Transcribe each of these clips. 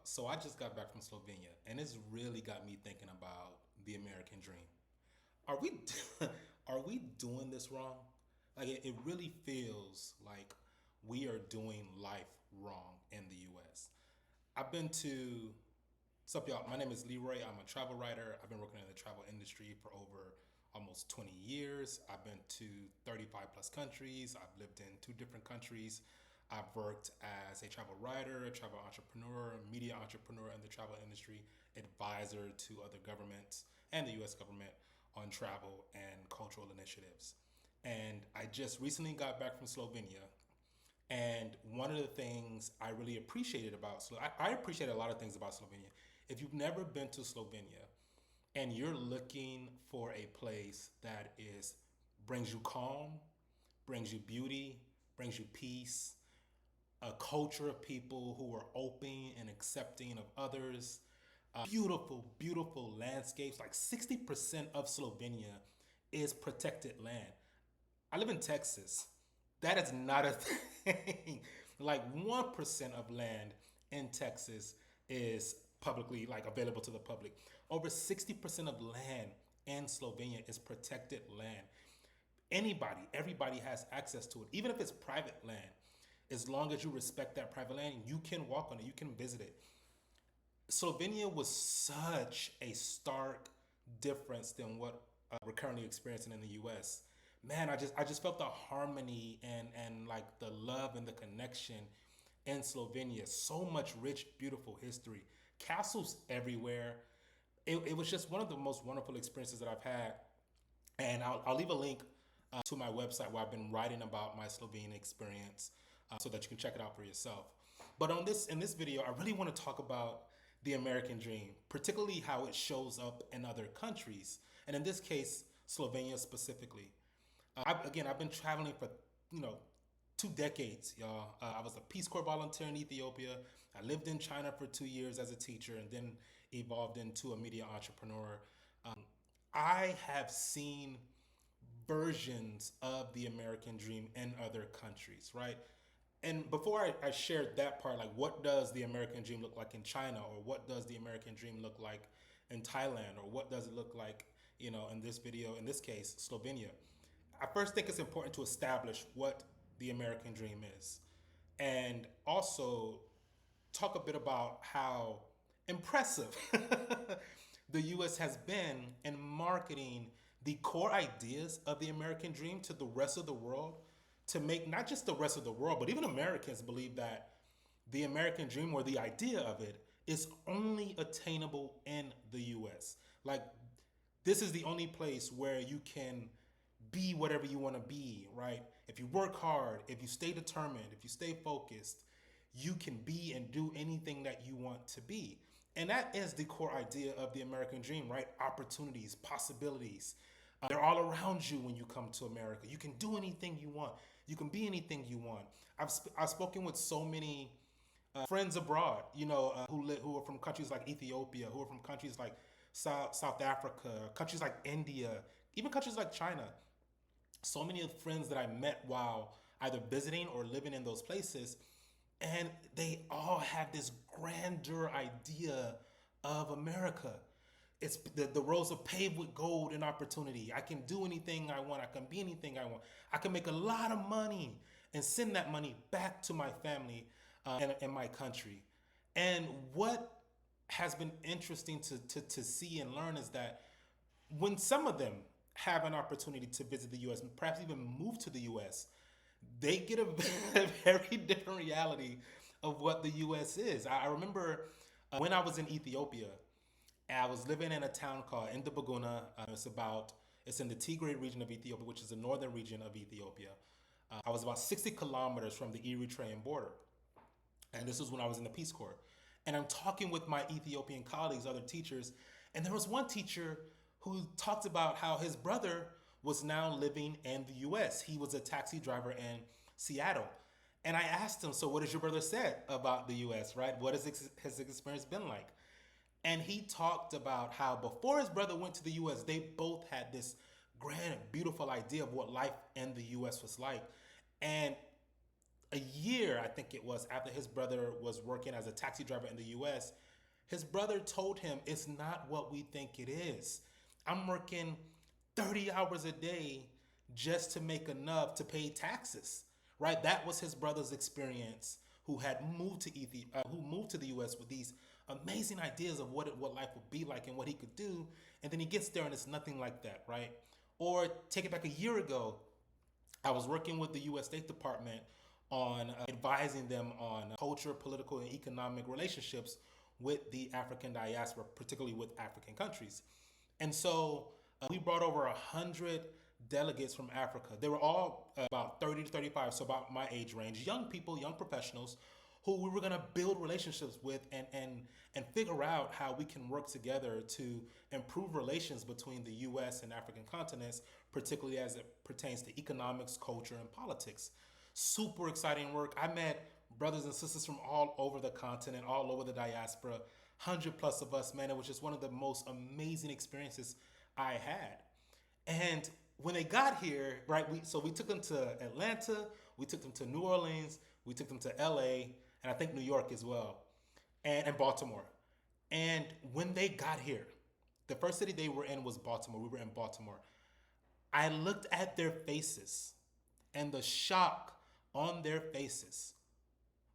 So I just got back from Slovenia, and it's really got me thinking about the American dream. Are we are we doing this wrong? Like it really feels like we are doing life wrong in the U.S. I've been to What's up, y'all? My name is Leroy. I'm a travel writer. I've been working in the travel industry for over almost 20 years. I've been to 35 plus countries. I've lived in two different countries. I've worked as a travel writer, a travel entrepreneur, media entrepreneur in the travel industry, advisor to other governments and the US government on travel and cultural initiatives. And I just recently got back from Slovenia, and one of the things I really appreciated about I appreciate a lot of things about Slovenia. If you've never been to Slovenia and you're looking for a place that is brings you calm, brings you beauty, brings you peace, a culture of people who are open and accepting of others, beautiful, beautiful landscapes. Like 60% of Slovenia is protected land. I live in Texas. That is not a thing. Like 1% of land in Texas is publicly like available to the public. Over 60% of land in Slovenia is protected land. Everybody has access to it, even if it's private land. As long as you respect that private land, you can walk on it, you can visit it. Slovenia was such a stark difference than what we're currently experiencing in the U.S. Man, I just felt the harmony and like the love and the connection in Slovenia. So much rich, beautiful history, castles everywhere. It was just one of the most wonderful experiences that I've had. And I'll leave a link to my website where I've been writing about my Slovenian experience, so that you can check it out for yourself. But in this video, I really want to talk about the American dream, particularly how it shows up in other countries, and in this case, Slovenia specifically. I've been traveling for, you know, 2 decades, y'all. I was a Peace Corps volunteer in Ethiopia. I lived in China for 2 years as a teacher, and then evolved into a media entrepreneur. I have seen versions of the American dream in other countries, right? And before I shared that part, like what does the American dream look like in China, or what does the American dream look like in Thailand, or what does it look like, in this video, in this case, Slovenia? I first think it's important to establish what the American dream is, and also talk a bit about how impressive the US has been in marketing the core ideas of the American dream to the rest of the world, to make not just the rest of the world, but even Americans believe that the American dream, or the idea of it, is only attainable in the US. Like, this is the only place where you can be whatever you want to be, right? If you work hard, if you stay determined, if you stay focused, you can be and do anything that you want to be. And that is the core idea of the American dream, right? Opportunities, possibilities. They're all around you when you come to America. You can do anything you want. You can be anything you want. I've spoken with so many friends abroad, who are from countries like Ethiopia, who are from countries like South Africa, countries like India, even countries like China. So many of the friends that I met while either visiting or living in those places, and they all have this grandeur idea of America. It's the roads are paved with gold and opportunity. I can do anything I want. I can be anything I want. I can make a lot of money and send that money back to my family, and my country. And what has been interesting to see and learn is that when some of them have an opportunity to visit the US, and perhaps even move to the US, they get a very different reality of what the US is. I remember when I was in Ethiopia, I was living in a town called Indabaguna. It's in the Tigray region of Ethiopia, which is the northern region of Ethiopia. I was about 60 kilometers from the Eritrean border. And this was when I was in the Peace Corps. And I'm talking with my Ethiopian colleagues, other teachers, and there was one teacher who talked about how his brother was now living in the US. He was a taxi driver in Seattle. And I asked him, so what has your brother said about the US, right? What has his experience been like? And he talked about how before his brother went to the US, they both had this grand, beautiful idea of what life in the US was like. And a year, I think it was, after his brother was working as a taxi driver in the US, his brother told him, it's not what we think it is. I'm working 30 hours a day just to make enough to pay taxes, right? That was his brother's experience, who had moved to who moved to the US with these amazing ideas of what life would be like and what he could do. And then he gets there and it's nothing like that, right? Or take it back a year ago, I was working with the U.S. State Department on advising them on culture, political, and economic relationships with the African diaspora, particularly with African countries. And so we brought over 100 delegates from Africa. They were all about 30 to 35, so about my age range, young people, young professionals who we were going to build relationships with and figure out how we can work together to improve relations between the US and African continents, particularly as it pertains to economics, culture, and politics. Super exciting work. I met brothers and sisters from all over the continent, all over the diaspora, 100 plus of us, man. It was just one of the most amazing experiences I had. And when they got here, right, we took them to Atlanta, we took them to New Orleans, we took them to LA, and I think New York as well, and Baltimore. And when they got here, the first city they were in was Baltimore. We were in Baltimore. I looked at their faces, and the shock on their faces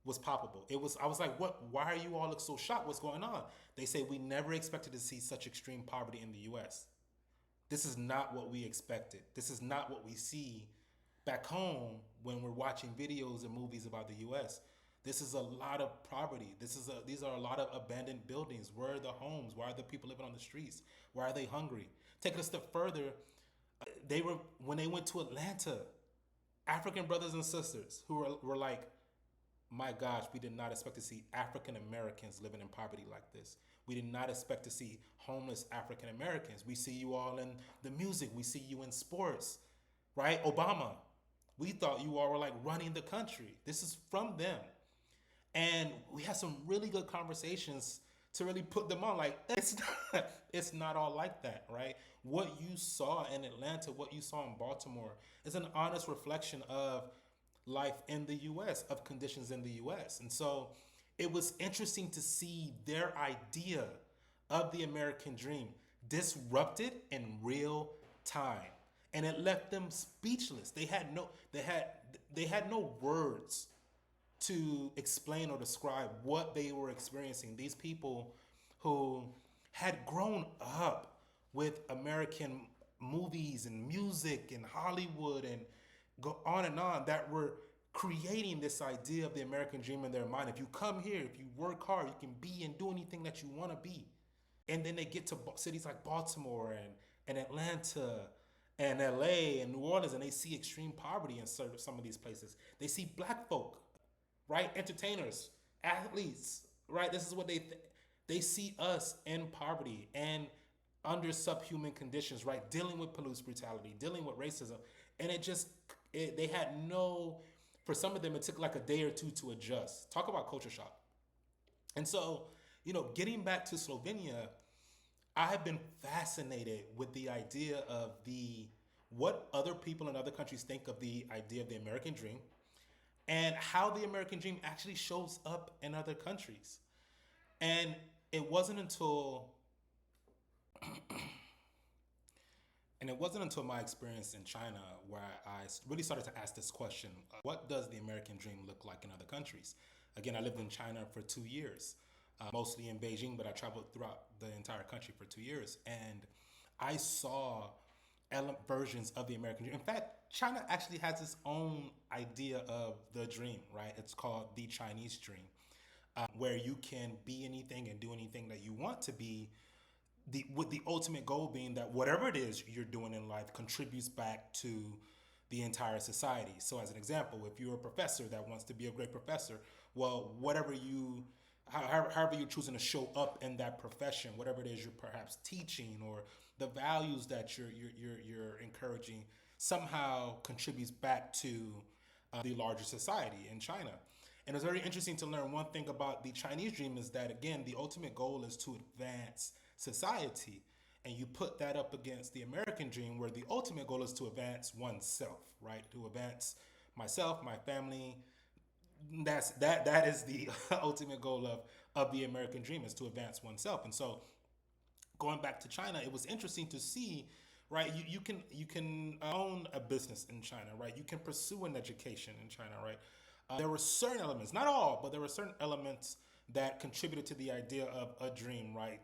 was palpable. I was like, what? Why are you all look so shocked? What's going on? They say, we never expected to see such extreme poverty in the US. This is not what we expected. This is not what we see back home when we're watching videos and movies about the US. This is a lot of poverty. These are a lot of abandoned buildings. Where are the homes? Why are the people living on the streets? Why are they hungry? Take it a step further. When they went to Atlanta, African brothers and sisters who were like, my gosh, we did not expect to see African Americans living in poverty like this. We did not expect to see homeless African Americans. We see you all in the music. We see you in sports, right? Obama. We thought you all were like running the country. This is from them. And we had some really good conversations to really put them on. Like, it's not all like that, right? What you saw in Atlanta, what you saw in Baltimore is an honest reflection of life in the US, of conditions in the US. And so it was interesting to see their idea of the American dream disrupted in real time. And it left them speechless. They had no words to explain or describe what they were experiencing. These people who had grown up with American movies and music and Hollywood and go on and on, that were creating this idea of the American dream in their mind. If you come here, if you work hard, you can be and do anything that you want to be. And then they get to cities like Baltimore and Atlanta and LA and New Orleans, and they see extreme poverty in some of these places. They see black folk, right? Entertainers, athletes, right? This is what they see us in poverty and under subhuman conditions, right? Dealing with police brutality, dealing with racism. And they had for some of them, it took like a day or two to adjust. Talk about culture shock. And so, getting back to Slovenia, I have been fascinated with the idea of what other people in other countries think of the idea of the American dream and how the American dream actually shows up in other countries. And it wasn't until my experience in China where I really started to ask this question: what does the American dream look like in other countries? Again, I lived in China for 2 years, mostly in Beijing, but I traveled throughout the entire country for 2 years. And I saw versions of the American dream. In fact, China actually has its own idea of the dream, right? It's called the Chinese dream, where you can be anything and do anything that you want to be, with the ultimate goal being that whatever it is you're doing in life contributes back to the entire society. So as an example, if you're a professor that wants to be a great professor, well, however you're choosing to show up in that profession, whatever it is you're perhaps teaching or the values that you're encouraging, somehow contributes back to the larger society in China. And it's very interesting to learn one thing about the Chinese dream is that, again, the ultimate goal is to advance society. And you put that up against the American dream, where the ultimate goal is to advance oneself, right? To advance myself, my family, That is the ultimate goal of the American dream, is to advance oneself. And so going back to China, it was interesting to see, right? You can own a business in China, right? You can pursue an education in China, right? There were certain elements, not all, but there were certain elements that contributed to the idea of a dream, right?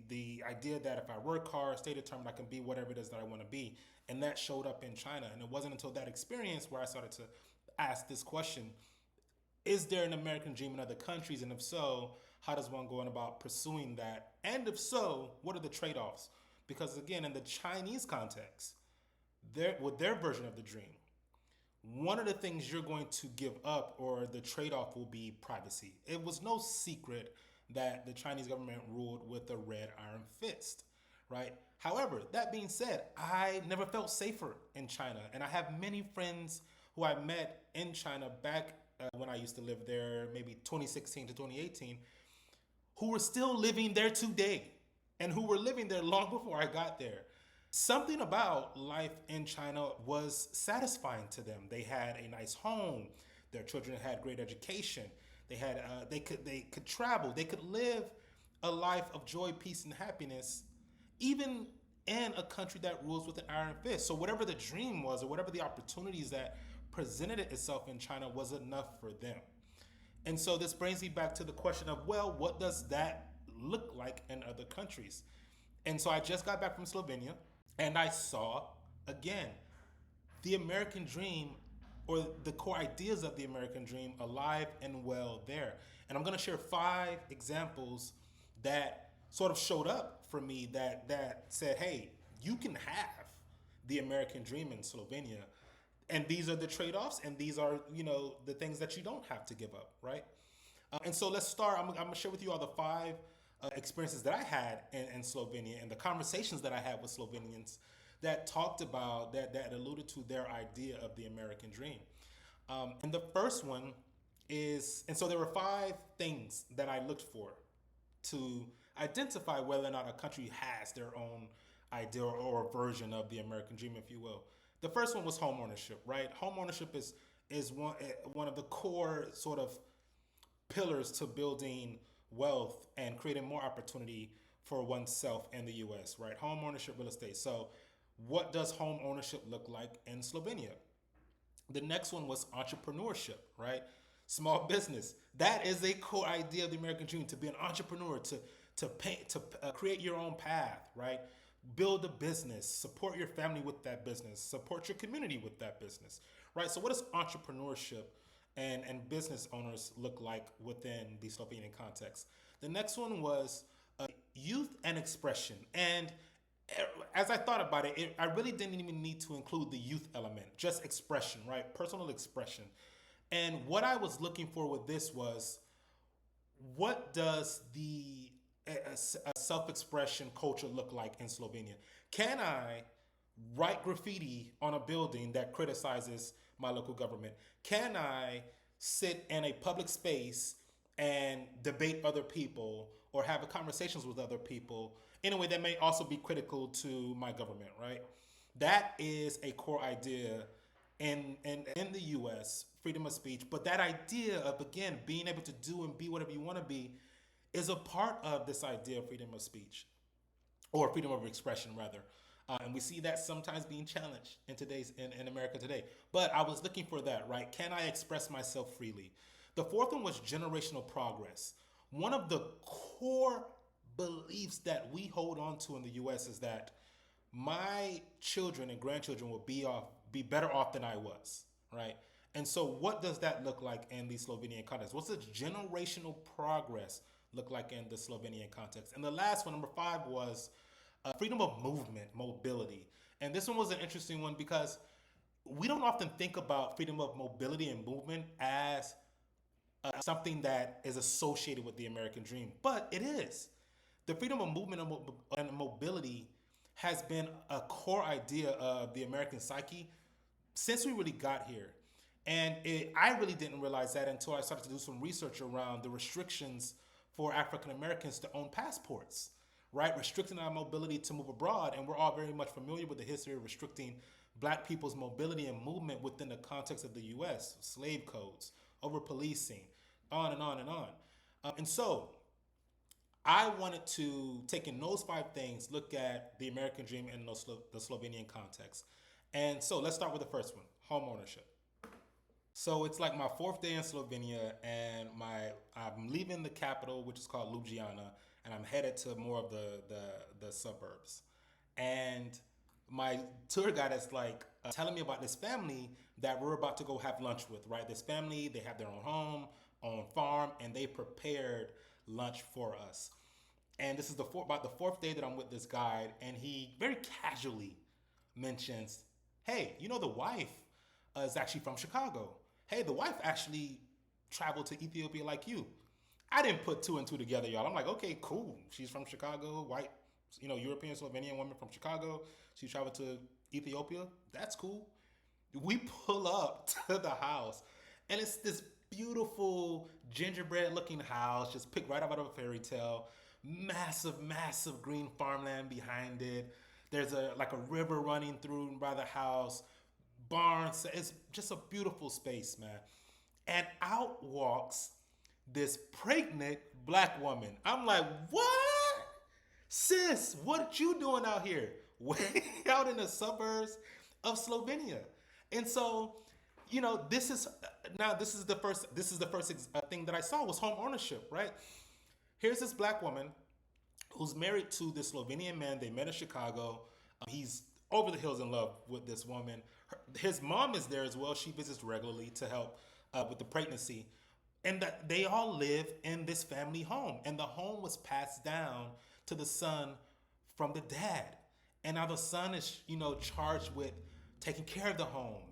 The idea that if I work hard, stay determined, I can be whatever it is that I want to be, and that showed up in China. And it wasn't until that experience where I started to ask this question: is there an American dream in other countries? And if so, how does one go on about pursuing that? And if so, what are the trade offs? Because again, in the Chinese context, with their version of the dream, one of the things you're going to give up, or the trade off, will be privacy. It was no secret that the Chinese government ruled with a red iron fist, right? However, that being said, I never felt safer in China. And I have many friends who I met in China back when I used to live there, maybe 2016 to 2018, who were still living there today and who were living there long before I got there. Something about life in China was satisfying to them. They had a nice home. Their children had great education. They could travel. They could live a life of joy, peace, and happiness, even in a country that rules with an iron fist. So whatever the dream was, or whatever the opportunities that presented itself in China, was enough for them. And so this brings me back to the question of, well, what does that look like in other countries? And so I just got back from Slovenia, and I saw, again, the American dream, or the core ideas of the American dream, alive and well there. And I'm going to share 5 examples that sort of showed up for me, that said, hey, you can have the American dream in Slovenia. And these are the trade-offs, and these are, the things that you don't have to give up, right? And so let's start. I'm going to share with you all the 5 experiences that I had in Slovenia, and the conversations that I had with Slovenians that talked about, that alluded to their idea of the American dream. And the first one is, and so there were 5 things that I looked for to identify whether or not a country has their own idea or version of the American dream, if you will. The first one was home ownership, right? Home ownership is one of the core sort of pillars to building wealth and creating more opportunity for oneself in the US, right? Home ownership, real estate. So what does home ownership look like in Slovenia? The next one was entrepreneurship, right? Small business. That is a core idea of the American dream, to be an entrepreneur, to create your own path, right? Build a business, support your family with that business, support your community with that business, right? So what does entrepreneurship and business owners look like within the Slovenian context? The next one was youth and expression. And as I thought about it, I really didn't even need to include the youth element, just expression, right? Personal expression. And what I was looking for with this was, what does a self-expression culture look like in Slovenia? Can I write graffiti on a building that criticizes my local government? Can I sit in a public space and debate other people, or have conversations with other people in a way that may also be critical to my government, right? That is a core idea in the US, freedom of speech. But that idea of, again, being able to do and be whatever you want to be, is a part of this idea of freedom of speech, or freedom of expression, rather. And we see that sometimes being challenged in America today. But I was looking for that, right? Can I express myself freely? The fourth one was generational progress. One of the core beliefs that we hold on to in the US is that my children and grandchildren will be better off than I was, right? And so what does that look like in the Slovenian context? What's the generational progress look like in the Slovenian context? And the last one, number 5, was freedom of movement, mobility. And this one was an interesting one, because we don't often think about freedom of mobility and movement as something that is associated with the American dream, but it is. The freedom of movement and mobility has been a core idea of the American psyche since we really got here. And I really didn't realize that until I started to do some research around the restrictions for African Americans to own passports, right? Restricting our mobility to move abroad. And we're all very much familiar with the history of restricting Black people's mobility and movement within the context of the US, slave codes, over policing, on and on and on. And so I wanted to take in those 5 things, look at the American dream in the Slovenian context. And so let's start with the first one, home ownership. So it's like my 4th day in Slovenia, and I'm leaving the capital, which is called Ljubljana, and I'm headed to more of the suburbs. And my tour guide is like telling me about this family that we're about to go have lunch with, right? This family, they have their own home, own farm, and they prepared lunch for us. And this is about the 4th day that I'm with this guide, and he very casually mentions, "Hey, the wife is actually from Chicago. Hey, the wife actually traveled to Ethiopia like you." I didn't put 2 and 2 together, y'all. I'm like, okay, cool. She's from Chicago, white, European Slovenian woman from Chicago. She traveled to Ethiopia. That's cool. We pull up to the house, and it's this beautiful gingerbread looking house, just picked right out of a fairy tale. Massive, massive green farmland behind it. There's a river running through by the house. Barns. It's just a beautiful space, man. And out walks this pregnant black woman. I'm like, what? Sis, what you doing out here? Way out in the suburbs of Slovenia. And so, this is the first thing that I saw was home ownership, right? Here's this black woman who's married to this Slovenian man. They met in Chicago. He's over the hills in love with this woman. His mom is there as well. She visits regularly to help with the pregnancy. And that they all live in this family home. And the home was passed down to the son from the dad. And now the son is, charged with taking care of the home,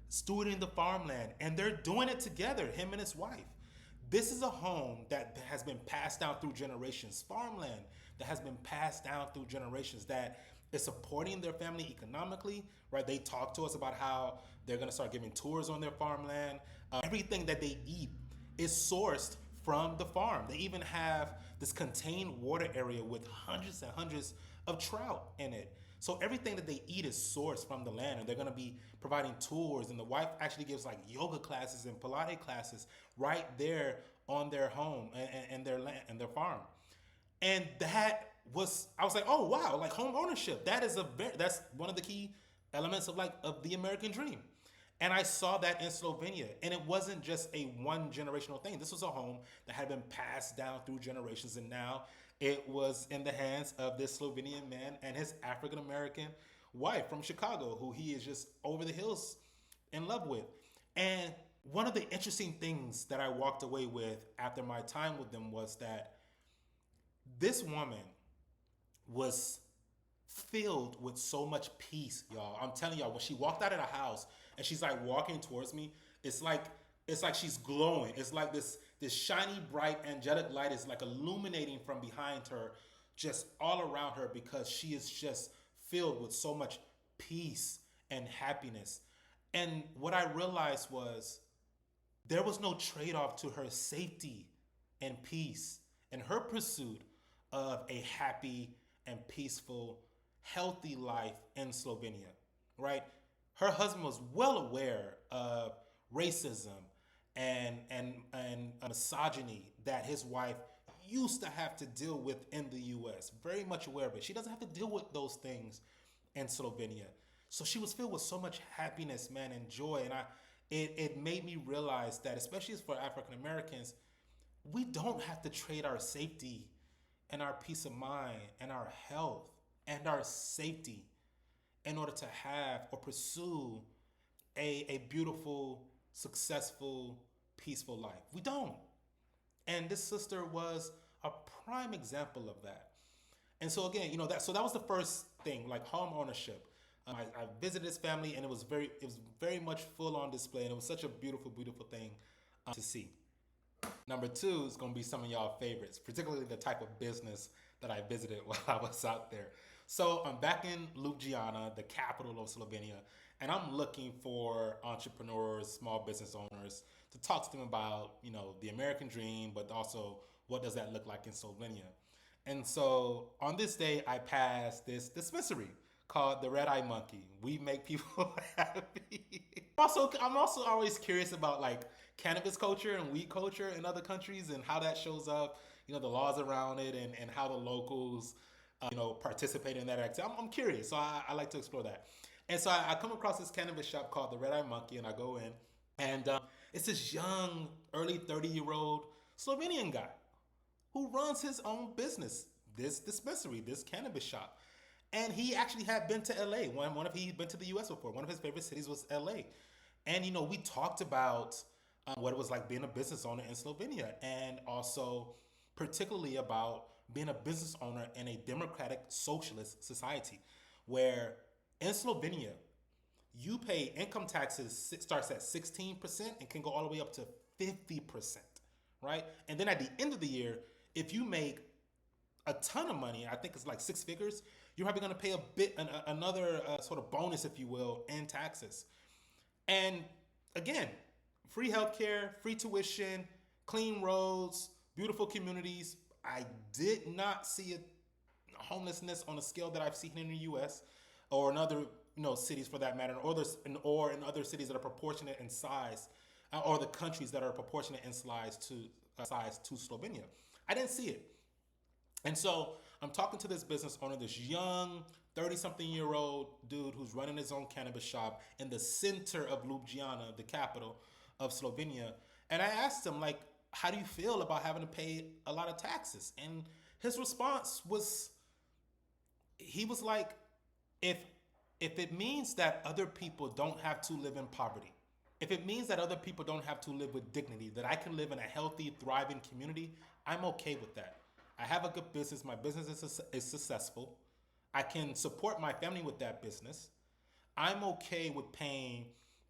stewarding the farmland. And they're doing it together, him and his wife. This is a home that has been passed down through generations, farmland that has been passed down through generations, that is supporting their family economically, right? They talk to us about how they're gonna start giving tours on their farmland. Everything that they eat is sourced from the farm. They even have this contained water area with hundreds and hundreds of trout in it. So everything that they eat is sourced from the land, and they're gonna be providing tours. And the wife actually gives like yoga classes and Pilates classes right there on their home and their land and their farm. And I was like, oh wow, like home ownership. That's one of the key elements of the American dream. And I saw that in Slovenia. And it wasn't just a one generational thing. This was a home that had been passed down through generations, and now it was in the hands of this Slovenian man and his African American wife from Chicago, who he is just over the hills in love with. And one of the interesting things that I walked away with after my time with them was that this woman was filled with so much peace, y'all. I'm telling y'all, when she walked out of the house and she's like walking towards me, it's like she's glowing. It's like this shiny, bright, angelic light is like illuminating from behind her, just all around her, because she is just filled with so much peace and happiness. And what I realized was there was no trade-off to her safety and peace and her pursuit of a happy and peaceful, healthy life in Slovenia, right? Her husband was well aware of racism and misogyny that his wife used to have to deal with in the US. Very much aware of it. She doesn't have to deal with those things in Slovenia. So she was filled with so much happiness, man, and joy. And it made me realize that, especially for African Americans, we don't have to trade our safety and our peace of mind and our health and our safety in order to have or pursue a beautiful, successful, peaceful life. We don't. And this sister was a prime example of that. And so again, that was the first thing, like home ownership. I visited this family, and it was very much full on display, and it was such a beautiful, beautiful thing to see. Number 2 is going to be some of y'all favorites, particularly the type of business that I visited while I was out there. So I'm back in Ljubljana, the capital of Slovenia, and I'm looking for entrepreneurs, small business owners, to talk to them about, the American dream, but also what does that look like in Slovenia. And so on this day, I passed this dispensary called the Red Eye Monkey. We make people happy. I'm also always curious about like cannabis culture and weed culture in other countries and how that shows up. The laws around it and how the locals, participate in that activity. I'm curious, so I like to explore that. And so I come across this cannabis shop called the Red Eye Monkey, and I go in, and it's this young, early 30-year-old Slovenian guy who runs his own business, this dispensary, this cannabis shop. And he actually had been to LA. He'd been to the US before. One of his favorite cities was LA. And we talked about what it was like being a business owner in Slovenia, and also particularly about being a business owner in a democratic socialist society, where in Slovenia you pay income taxes starts at 16% and can go all the way up to 50%, right? And then at the end of the year, if you make a ton of money, I think it's like six figures, you're probably going to pay another sort of bonus, if you will, in taxes. And again, free healthcare, free tuition, clean roads, beautiful communities. I did not see homelessness on a scale that I've seen in the U.S. or in other cities for that matter, or in other cities that are proportionate in size, or the countries that are proportionate in size to Slovenia. I didn't see it. And so I'm talking to this business owner, this young 30-something-year-old dude who's running his own cannabis shop in the center of Ljubljana, the capital of Slovenia. And I asked him, like, how do you feel about having to pay a lot of taxes? And his response was, he was like, if it means that other people don't have to live in poverty, if it means that other people don't have to live with dignity, that I can live in a healthy, thriving community, I'm okay with that. I have a good business. My business is successful. I can support my family with that business. I'm okay with paying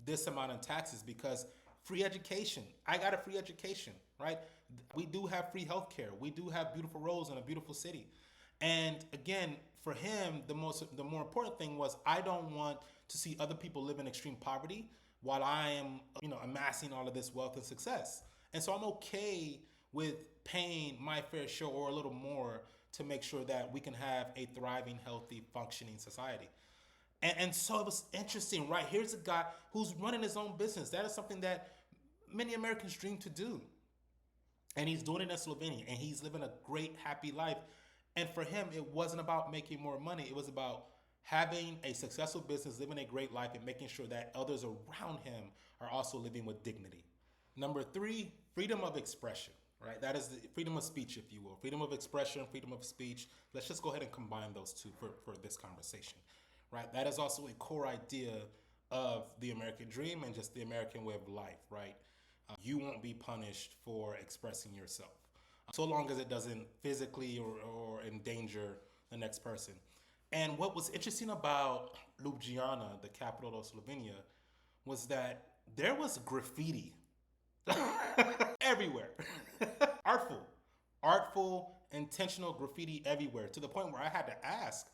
this amount in taxes because free education. I got a free education, right? We do have free healthcare. We do have beautiful roads in a beautiful city. And again, for him, the more important thing was, I don't want to see other people live in extreme poverty while I am, amassing all of this wealth and success. And so I'm okay with paying my fair share or a little more to make sure that we can have a thriving, healthy, functioning society. And so it was interesting, right? Here's a guy who's running his own business. That is something that many Americans dream to do. And he's doing it in Slovenia, and he's living a great, happy life. And for him, it wasn't about making more money. It was about having a successful business, living a great life, and making sure that others around him are also living with dignity. Number 3, freedom of expression, right? That is the freedom of speech, if you will. Freedom of expression, freedom of speech. Let's just go ahead and combine those two for this conversation, right? That is also a core idea of the American dream and just the American way of life, right? You won't be punished for expressing yourself, so long as it doesn't physically or endanger the next person. And what was interesting about Ljubljana, the capital of Slovenia, was that there was graffiti everywhere. artful, intentional graffiti everywhere, to the point where I had to ask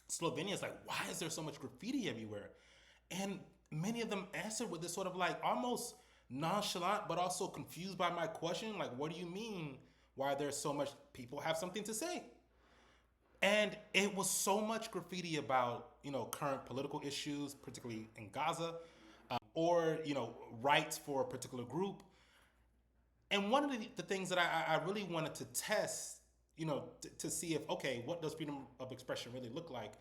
Slovenians, like, why is there so much graffiti everywhere? And many of them answered with this sort of like almost nonchalant, but also confused by my question. Like, what do you mean? Why there's so much? People have something to say. And it was so much graffiti about, current political issues, particularly in Gaza, or, rights for a particular group. And one of the things that I really wanted to test, to see if, okay, what does freedom of expression really look like?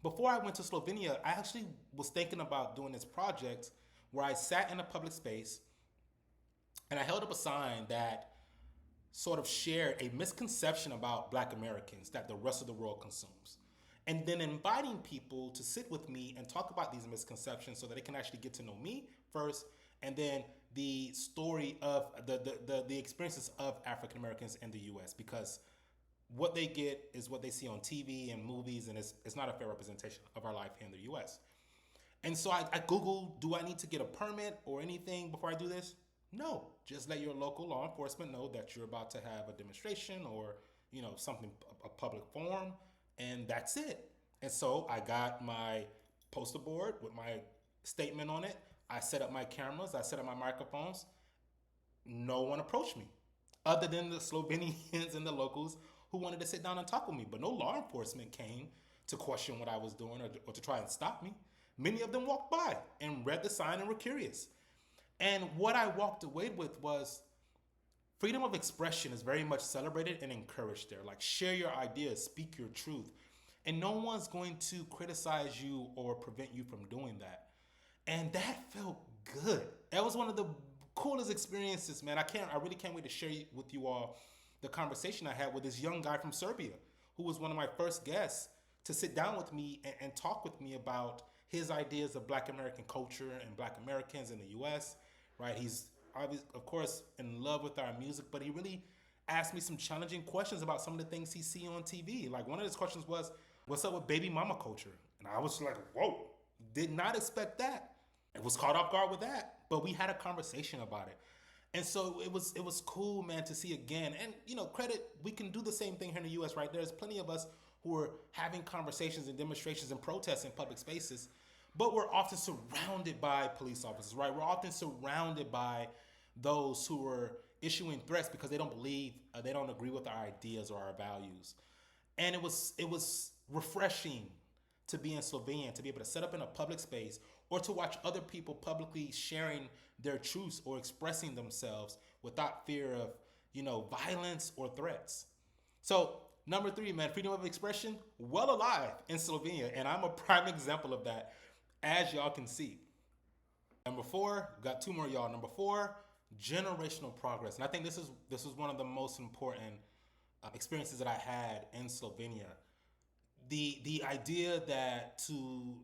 Before I went to Slovenia, I actually was thinking about doing this project where I sat in a public space and I held up a sign that sort of shared a misconception about Black Americans that the rest of the world consumes. And then inviting people to sit with me and talk about these misconceptions so that they can actually get to know me first, and then the story of the experiences of African Americans in the US, because what they get is what they see on TV and movies, and it's not a fair representation of our life here in the US. And so I Googled, do I need to get a permit or anything before I do this? No, just let your local law enforcement know that you're about to have a demonstration or, something, a public forum, and that's it. And so I got my poster board with my statement on it. I set up my cameras, I set up my microphones. No one approached me other than the Slovenians and the locals who wanted to sit down and talk with me, but no law enforcement came to question what I was doing or to try and stop me. Many of them walked by and read the sign and were curious. And what I walked away with was freedom of expression is very much celebrated and encouraged there. Like, share your ideas, speak your truth, and no one's going to criticize you or prevent you from doing that. And that felt good. That was one of the coolest experiences, man. I really can't wait to share with you all the conversation I had with this young guy from Serbia, who was one of my first guests to sit down with me and talk with me about his ideas of Black American culture and Black Americans in the U.S. Right? He's obviously, of course, in love with our music, but he really asked me some challenging questions about some of the things he see on TV. Like, one of his questions was, "What's up with baby mama culture?" And I was like, "Whoa, did not expect that." I was caught off guard with that, but we had a conversation about it. And so it was cool, man, to see again. And credit, we can do the same thing here in the U.S. Right? There's plenty of us who are having conversations and demonstrations and protests in public spaces, but we're often surrounded by police officers, right? We're often surrounded by those who are issuing threats because they don't believe, they don't agree with our ideas or our values. And it was refreshing to be in Slovenia, to be able to set up in a public space or to watch other people publicly sharing their truths or expressing themselves without fear of, violence or threats. So number 3, man, freedom of expression, well alive in Slovenia. And I'm a prime example of that, as y'all can see. Number 4, got 2 more, y'all. Number 4, generational progress. And I think this is one of the most important experiences that I had in Slovenia. The idea that to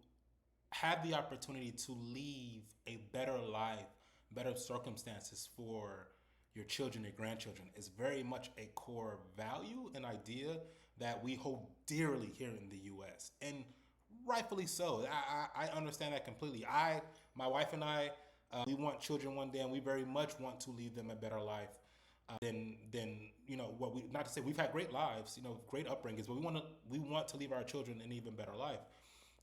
have the opportunity to leave a better life, better circumstances for your children, your grandchildren, is very much a core value and idea that we hold dearly here in the U.S. And rightfully so. I understand that completely. My wife and I, we want children one day, and we very much want to leave them a better life than what we. Not to say we've had great lives, great upbringings, but we want to leave our children an even better life.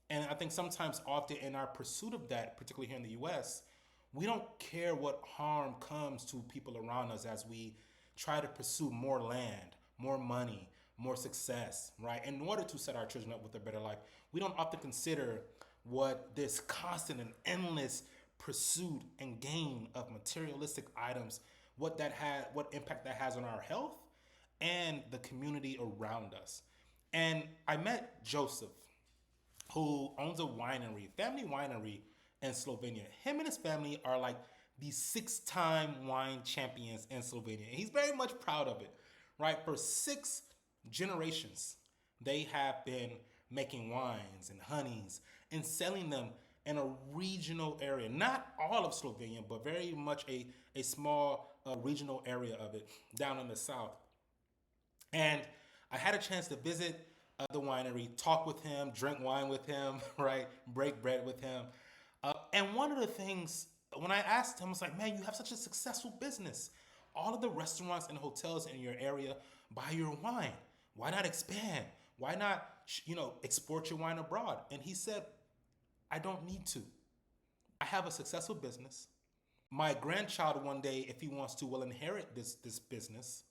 And I think sometimes, often in our pursuit of that, particularly here in the U.S., we don't care what harm comes to people around us as we try to pursue more land, more money, more success, right? In order to set our children up with a better life, we don't often consider what this constant and endless pursuit and gain of materialistic items, what impact that has on our health and the community around us. And I met Joseph, who owns a winery, family winery in Slovenia. Him and his family are like the 6-time wine champions in Slovenia. And he's very much proud of it, right? For 6 generations, they have been making wines and honeys and selling them in a regional area. Not all of Slovenia, but very much a small regional area of it down in the south. And I had a chance to visit the winery, talk with him, drink wine with him, right? Break bread with him. And one of the things, when I asked him, I was like, "Man, you have such a successful business. All of the restaurants and hotels in your area buy your wine. Why not expand? Why not, export your wine abroad?" And he said, "I don't need to. I have a successful business. My grandchild one day, if he wants to, will inherit this business.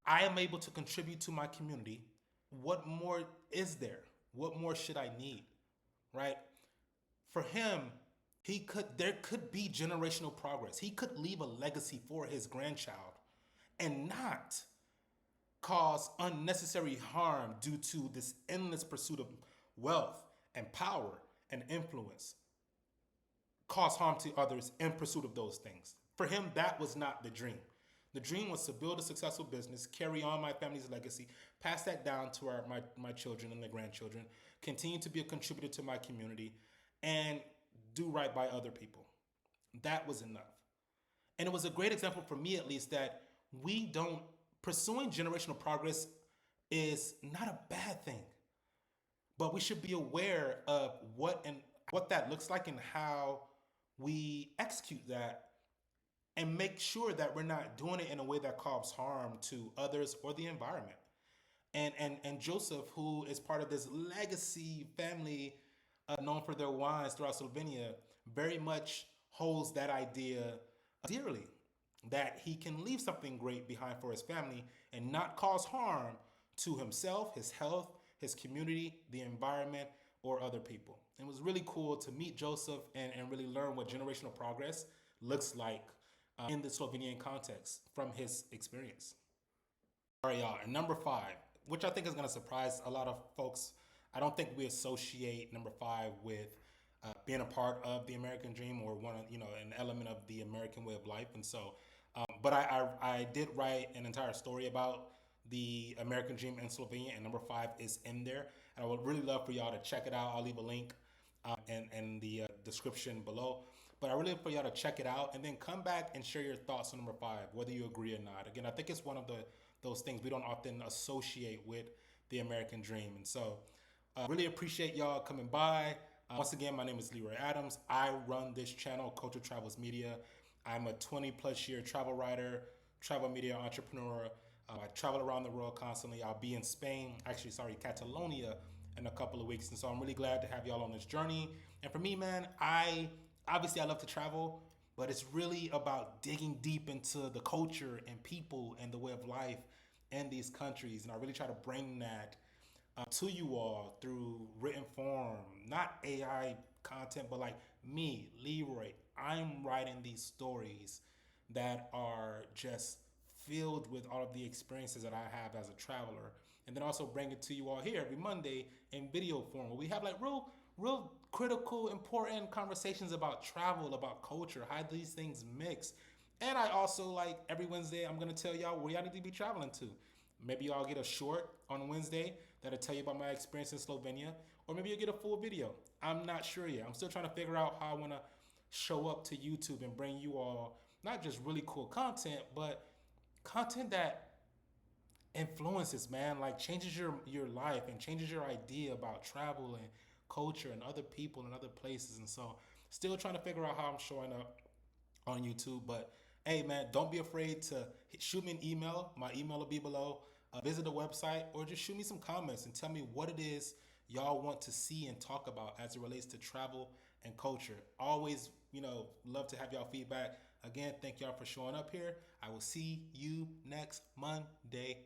I am able to contribute to my community. What more is there? What more should I need?" Right? For him, there could be generational progress. He could leave a legacy for his grandchild and not cause unnecessary harm due to this endless pursuit of wealth and power and influence. Cause harm to others in pursuit of those things. For him, that was not the dream. The dream was to build a successful business, carry on my family's legacy, pass that down to my children and their grandchildren, continue to be a contributor to my community, and do right by other people. That was enough. And it was a great example for me, at least, that pursuing generational progress is not a bad thing. But we should be aware of what that looks like and how we execute that, and make sure that we're not doing it in a way that causes harm to others or the environment. And Joseph, who is part of this legacy family known for their wines throughout Slovenia, very much holds that idea dearly, that he can leave something great behind for his family and not cause harm to himself, his health, his community, the environment, or other people. It was really cool to meet Joseph and really learn what generational progress looks like in the Slovenian context from his experience. All right, y'all. And number five, which I think is going to surprise a lot of folks. I don't think we associate number five with being a part of the American dream or an element of the American way of life. And so, but I did write an entire story about the American dream in Slovenia, and number five is in there. And I would really love for y'all to check it out. I'll leave a link in the description below. But I really love for y'all to check it out and then come back and share your thoughts on number five, whether you agree or not. Again, I think it's one of those things we don't often associate with the American dream. And so, really appreciate y'all coming by. Once again, my name is Leroy Adams. I run this channel, Culture Travels Media. I'm a 20 plus year travel writer, travel media entrepreneur. I travel around the world constantly. I'll be in Spain, Catalonia in a couple of weeks. And so I'm really glad to have y'all on this journey. And for me, man, I love to travel, but it's really about digging deep into the culture and people and the way of life in these countries. And I really try to bring that to you all through written form, not AI content, but like me, Leroy. I'm writing these stories that are just filled with all of the experiences that I have as a traveler, and then also bring it to you all here every Monday in video form, where we have like real critical, important conversations about travel, about culture, how these things mix. And I also, like, every Wednesday, I'm gonna tell y'all where y'all need to be traveling to. Maybe y'all get a short on Wednesday that'll tell you about my experience in Slovenia, or maybe you'll get a full video. I'm not sure yet. I'm still trying to figure out how I wanna show up to YouTube and bring you all not just really cool content, but content that influences, man, like changes your life and changes your idea about travel and culture and other people and other places. And so still trying to figure out how I'm showing up on YouTube. But hey, man, don't be afraid to shoot me an email. My email will be below. Visit the website, or just shoot me some comments and tell me what it is y'all want to see and talk about as it relates to travel and culture. Always, love to have y'all feedback. Again, thank y'all for showing up here. I will see you next Monday.